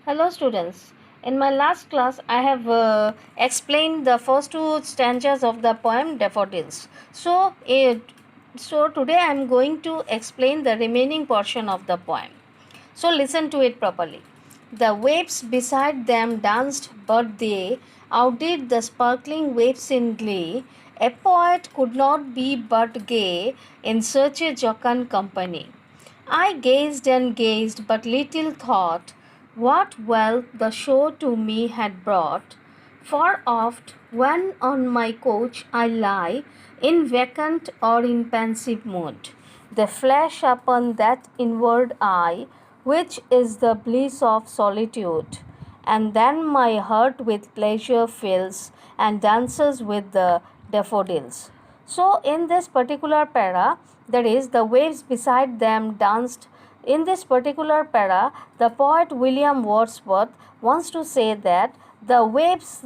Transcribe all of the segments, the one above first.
Hello students. In my last class I have explained the first two stanzas of the poem Daffodils. So today I am going to explain the remaining portion of the poem. So listen to it properly. The waves beside them danced, but they outdid the sparkling waves in glee. A poet could not be but gay in such a jocund company. I gazed and gazed, but little thought what wealth the show to me had brought. For oft, when on my couch I lie, in vacant or in pensive mood, they flash upon that inward eye, which is the bliss of solitude. And then my heart with pleasure fills and dances with the daffodils. So, in this particular para, that is, the waves beside them danced. In this particular para, the poet William Wordsworth wants to say that the waves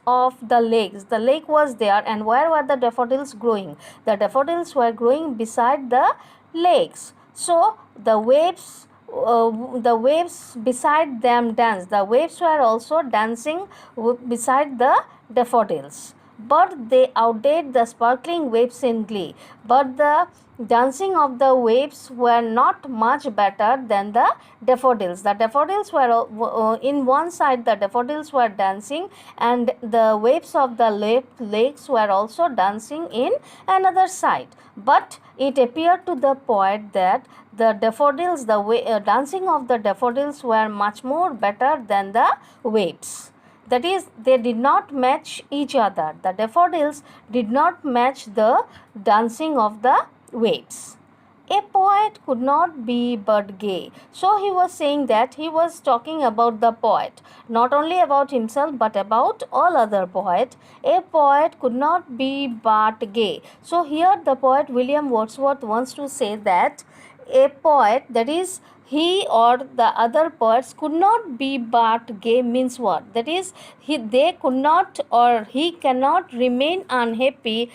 of the lake was there, and where were the daffodils growing? The daffodils were growing beside the lakes. So, the waves beside them danced. The waves were also dancing beside the daffodils, but they outdid the sparkling waves in glee. But the dancing of the waves were not much better than the daffodils. The daffodils were in one side, the daffodils were dancing, and the waves of the lakes were also dancing in another side. But it appeared to the poet that the daffodils, dancing of the daffodils were much more better than the waves. That is, they did not match each other. The daffodils did not match the dancing of the waves. A poet could not be but gay. So he was saying that he was talking about the poet, not only about himself but about all other poets. A poet could not be but gay. So here the poet William Wordsworth wants to say that a poet, that is, he or the other poets, could not be but gay means what? That is, they could not, or he cannot remain unhappy,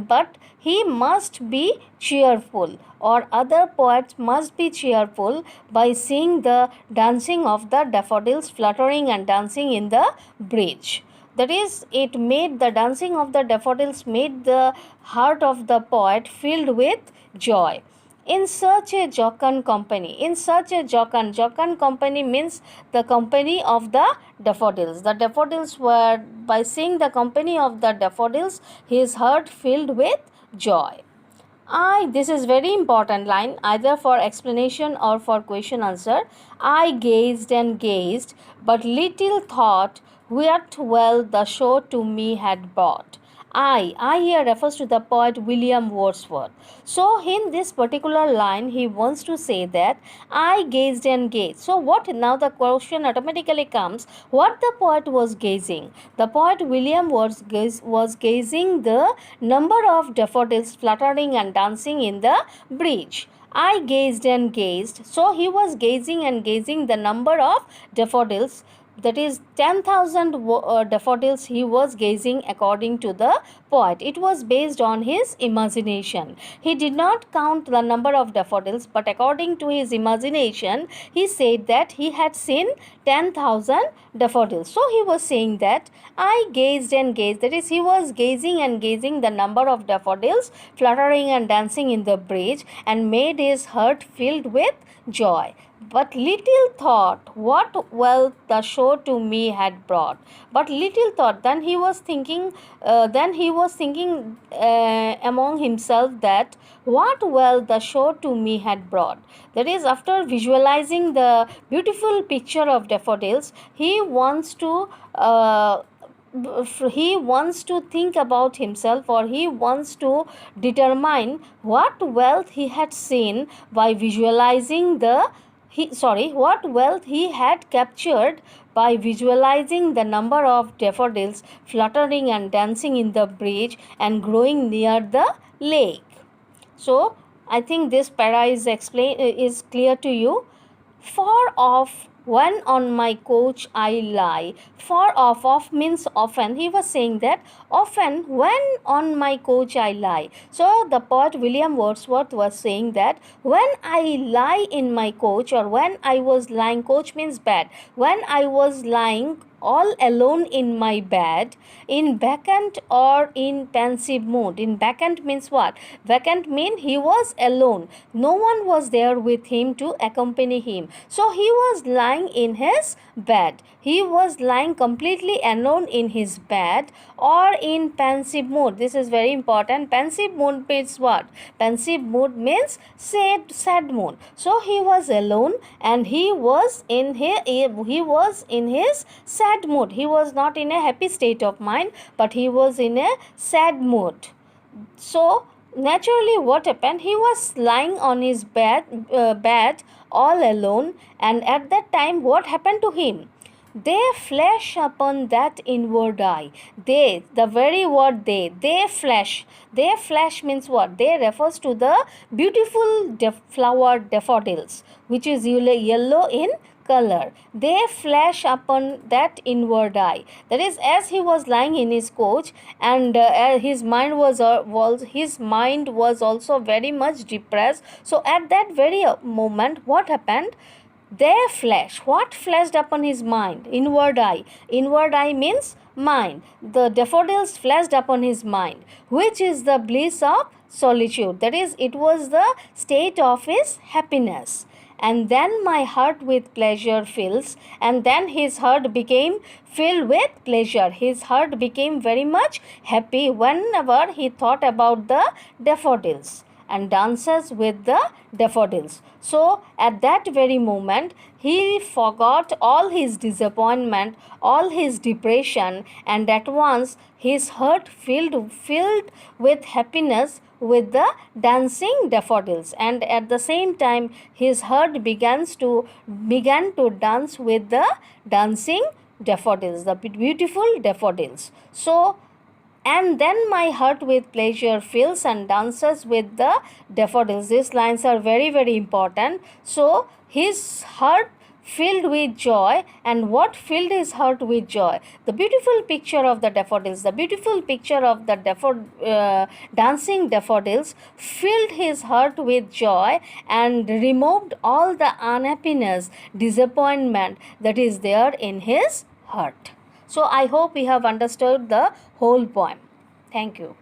but he must be cheerful, or other poets must be cheerful by seeing the dancing of the daffodils fluttering and dancing in the bridge. That is, it made the dancing of the daffodils made the heart of the poet filled with joy. In such a jocund company, jocund company means the company of the daffodils. The daffodils were, by seeing the company of the daffodils, his heart filled with joy. This is very important line, either for explanation or for question answer. I gazed and gazed, but little thought what well the show to me had brought. I here refers to the poet William Wordsworth. So, in this particular line, he wants to say that I gazed and gazed. So, what now the question automatically comes, what the poet was gazing? The poet William was gazing the number of daffodils fluttering and dancing in the bridge. I gazed and gazed. So, he was gazing and gazing the number of daffodils, that is 10,000 daffodils he was gazing according to the poet. It was based on his imagination. He did not count the number of daffodils, but according to his imagination, he said that he had seen 10,000 daffodils. So he was saying that I gazed and gazed, that is, he was gazing and gazing the number of daffodils fluttering and dancing in the bridge, and made his heart filled with joy. But little thought what wealth the show to me had brought. But little thought, then he was thinking, among himself that what wealth the show to me had brought. That is, after visualizing the beautiful picture of daffodils, he wants to think about himself, or he wants to determine what wealth he had seen by visualizing what wealth he had captured by visualizing the number of daffodils fluttering and dancing in the bridge and growing near the lake. So, I think this para is clear to you. Far off, when on my couch I lie. Far off, off means often. He was saying that often when on my couch I lie. So the poet William Wordsworth was saying that when I lie in my couch, or when I was lying, couch means bed, when I was lying all alone in my bed, in vacant or in pensive mood. In vacant means what? Vacant mean he was alone, no one was there with him to accompany him, so he was lying in his bed, he was lying completely alone in his bed, or in pensive mood. This is very important. Pensive mood means what? Pensive mood means sad mood. So he was alone and he was in his sad mood. He was not in a happy state of mind, but he was in a sad mood. So naturally, what happened? He was lying on his bed all alone, and at that time, what happened to him? They flash upon that inward eye. They, the very word they flash. They flash means what? They refers to the beautiful flower daffodils, which is yellow in color. They flash upon that inward eye. That is, as he was lying in his couch, and his mind was also very much depressed. So at that very moment, what happened? They flash. What flashed upon his mind? Inward eye. Inward eye means mind. The daffodils flashed upon his mind, which is the bliss of solitude. That is, it was the state of his happiness. And then my heart with pleasure fills, and then his heart became filled with pleasure. His heart became very much happy whenever he thought about the daffodils and dances with the daffodils. So at that very moment, he forgot all his disappointment, all his depression, and at once his heart filled with happiness with the dancing daffodils, and at the same time his heart began to dance with the dancing daffodils, the beautiful daffodils. So, and then my heart with pleasure fills and dances with the daffodils. These lines are very, very important. So his heart filled with joy, and what filled his heart with joy? The beautiful picture of the daffodils, the beautiful picture of the dancing daffodils filled his heart with joy and removed all the unhappiness, disappointment that is there in his heart. So I hope we have understood the whole poem. Thank you.